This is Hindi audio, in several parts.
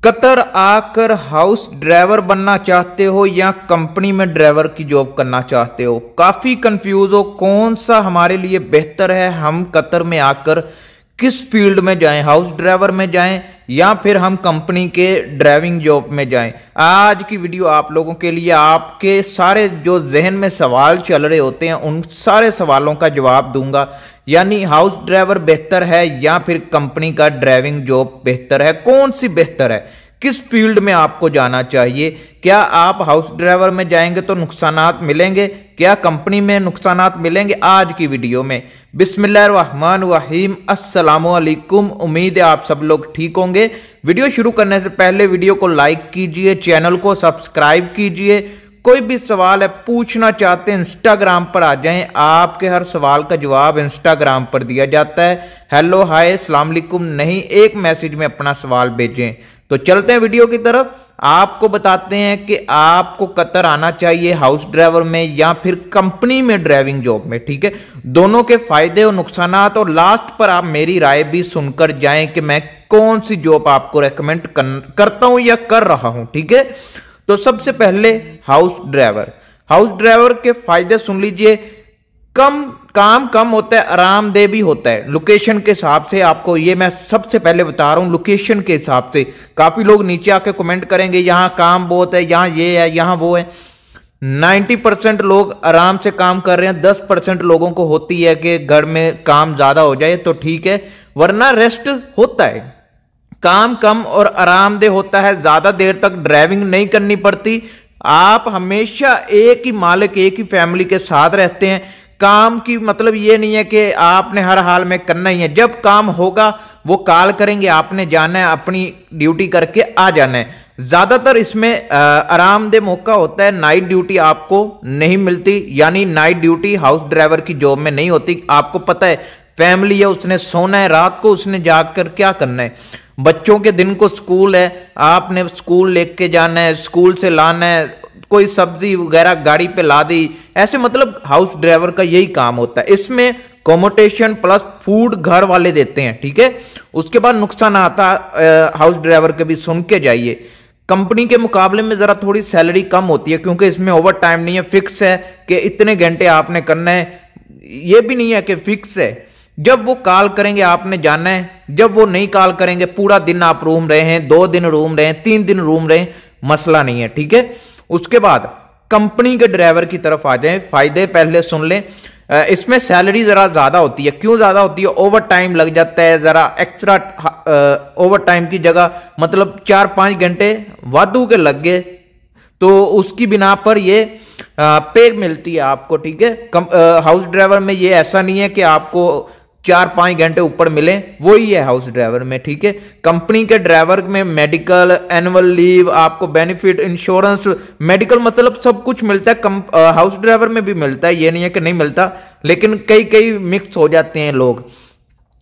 कतर आकर हाउस ड्राइवर बनना चाहते हो या कंपनी में ड्राइवर की जॉब करना चाहते हो, काफ़ी कंफ्यूज हो कौन सा हमारे लिए बेहतर है, हम कतर में आकर किस फील्ड में जाएं, हाउस ड्राइवर में जाएं या फिर हम कंपनी के ड्राइविंग जॉब में जाएं। आज की वीडियो आप लोगों के लिए आपके सारे जो जहन में सवाल चल रहे होते हैं उन सारे सवालों का जवाब दूंगा। यानी हाउस ड्राइवर बेहतर है या फिर कंपनी का ड्राइविंग जॉब बेहतर है, कौन सी बेहतर है, किस फील्ड में आपको जाना चाहिए, क्या आप हाउस ड्राइवर में जाएंगे तो नुकसानात मिलेंगे, क्या कंपनी में नुकसानात मिलेंगे। आज की वीडियो में बिस्मिल्लाहिर्रहमानिर्रहीम, अस्सलामुअलैकुम। उम्मीद है आप सब लोग ठीक होंगे। वीडियो शुरू करने से पहले वीडियो को लाइक कीजिए, चैनल को सब्सक्राइब कीजिए। कोई भी सवाल है पूछना चाहते हैं इंस्टाग्राम पर आ जाएं, आपके हर सवाल का जवाब इंस्टाग्राम पर दिया जाता है। हेलो हाय अस्सलाम वालेकुम नहीं, एक मैसेज में अपना सवाल भेजें। तो चलते हैं वीडियो की तरफ। आपको बताते हैं कि आपको कतर आना चाहिए हाउस ड्राइवर में या फिर कंपनी में ड्राइविंग जॉब में, ठीक है। दोनों के फायदे और नुकसानात, और लास्ट पर आप मेरी राय भी सुनकर जाएं कि मैं कौन सी जॉब आपको रेकमेंड करता हूं या कर रहा हूं, ठीक है। तो सबसे पहले हाउस ड्राइवर के फायदे सुन लीजिए। काम कम होता है, आरामदेह भी होता है। लोकेशन के हिसाब से आपको ये मैं सबसे पहले बता रहा हूं, लोकेशन के हिसाब से। काफी लोग नीचे आके कमेंट करेंगे यहाँ काम बहुत है, यहाँ ये है, यहाँ वो है। 90% लोग आराम से काम कर रहे हैं, 10% लोगों को होती है कि घर में काम ज्यादा हो जाए तो ठीक है, वरना रेस्ट होता है। काम कम और आरामदेह होता है, ज्यादा देर तक ड्राइविंग नहीं करनी पड़ती। आप हमेशा एक ही मालिक, एक ही फैमिली के साथ रहते हैं। काम की मतलब ये नहीं है कि आपने हर हाल में करना ही है, जब काम होगा वो कॉल करेंगे, आपने जाना है, अपनी ड्यूटी करके आ जाना है। ज्यादातर इसमें आरामदेह मौका होता है, नाइट ड्यूटी आपको नहीं मिलती, यानी नाइट ड्यूटी हाउस ड्राइवर की जॉब में नहीं होती। आपको पता है फैमिली है, उसने सोना है, रात को उसने जाकर क्या करना है। बच्चों के दिन को स्कूल है, आपने स्कूल लेके जाना है, स्कूल से लाना है, कोई सब्जी वगैरह गाड़ी पे ला दी, ऐसे मतलब हाउस ड्राइवर का यही काम होता है। इसमें कॉमोटेशन प्लस फूड घर वाले देते हैं, ठीक है। उसके बाद नुकसान आता हाउस ड्राइवर के भी सुन के जाइए। कंपनी के मुकाबले में जरा थोड़ी सैलरी कम होती है, क्योंकि इसमें ओवर टाइम नहीं है, फिक्स है कि इतने घंटे आपने करना है। ये भी नहीं है कि फिक्स है, जब वो कॉल करेंगे आपने जाना है, जब वो नहीं कॉल करेंगे पूरा दिन आप रूम रहे हैं, 2 दिन रूम रहे, 3 दिन रूम रहे, मसला नहीं है, ठीक है। उसके बाद कंपनी के ड्राइवर की तरफ आ जाएं। फायदे पहले सुन लें। इसमें सैलरी जरा ज्यादा होती है। क्यों ज्यादा होती है? ओवर टाइम लग जाता है, जरा एक्स्ट्रा ओवर टाइम की जगह मतलब 4-5 घंटे वाधू के लग गए तो उसकी बिना पर ये पे मिलती है आपको, ठीक है। हाउस ड्राइवर में ये ऐसा नहीं है कि आपको 4-5 घंटे ऊपर मिले, वही है हाउस ड्राइवर में, ठीक है। कंपनी के ड्राइवर में मेडिकल, एनुअल लीव, आपको बेनिफिट, इंश्योरेंस, मेडिकल मतलब सब कुछ मिलता है। हाउस ड्राइवर में भी मिलता है, ये नहीं है कि नहीं मिलता, लेकिन कई मिक्स हो जाते हैं लोग,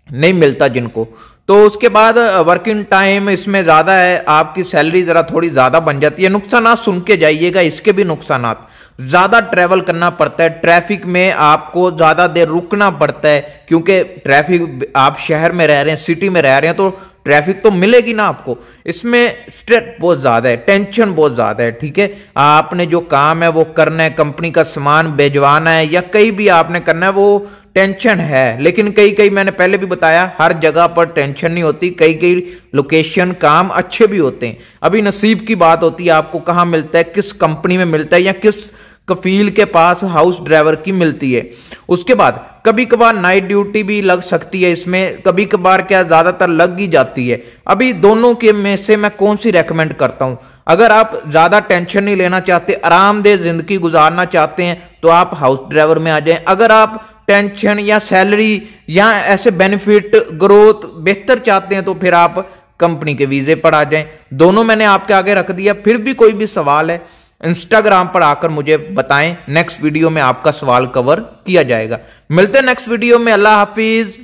नहीं मिलता जिनको। तो उसके बाद वर्किंग टाइम इसमें ज्यादा है, आपकी सैलरी जरा थोड़ी ज्यादा बन जाती है। नुकसान सुन के जाइएगा, इसके भी नुकसान। ज्यादा ट्रैवल करना पड़ता है, ट्रैफिक में आपको ज्यादा देर रुकना पड़ता है, क्योंकि ट्रैफिक, आप शहर में रह रहे हैं, सिटी में रह रहे हैं तो ट्रैफिक तो मिलेगी ना आपको। इसमें स्ट्रेस बहुत ज्यादा है, टेंशन बहुत ज्यादा है, ठीक है। आपने जो काम है वो करना है, कंपनी का सामान भेजवाना है या कहीं भी आपने करना है, वो टेंशन है। लेकिन कई मैंने पहले भी बताया, हर जगह पर टेंशन नहीं होती, कई लोकेशन काम अच्छे भी होते हैं। अभी नसीब की बात होती है, आपको कहाँ मिलता है, किस कंपनी में मिलता है या किस कफील के पास हाउस ड्राइवर की मिलती है। उसके बाद कभी कभार नाइट ड्यूटी भी लग सकती है इसमें, कभी कभार क्या ज्यादातर लग ही जाती है। अभी दोनों के में से मैं कौन सी रेकमेंड करता हूं? अगर आप ज्यादा टेंशन नहीं लेना चाहते, आरामदेह जिंदगी गुजारना चाहते हैं तो आप हाउस ड्राइवर में आ जाएं। अगर आप टेंशन या सैलरी या ऐसे बेनिफिट, ग्रोथ बेहतर चाहते हैं तो फिर आप कंपनी के वीजे पर आ जाएं। दोनों मैंने आपके आगे रख दिया। फिर भी कोई भी सवाल है इंस्टाग्राम पर आकर मुझे बताएं, नेक्स्ट वीडियो में आपका सवाल कवर किया जाएगा। मिलते हैं नेक्स्ट वीडियो में। अल्लाह हाफिज।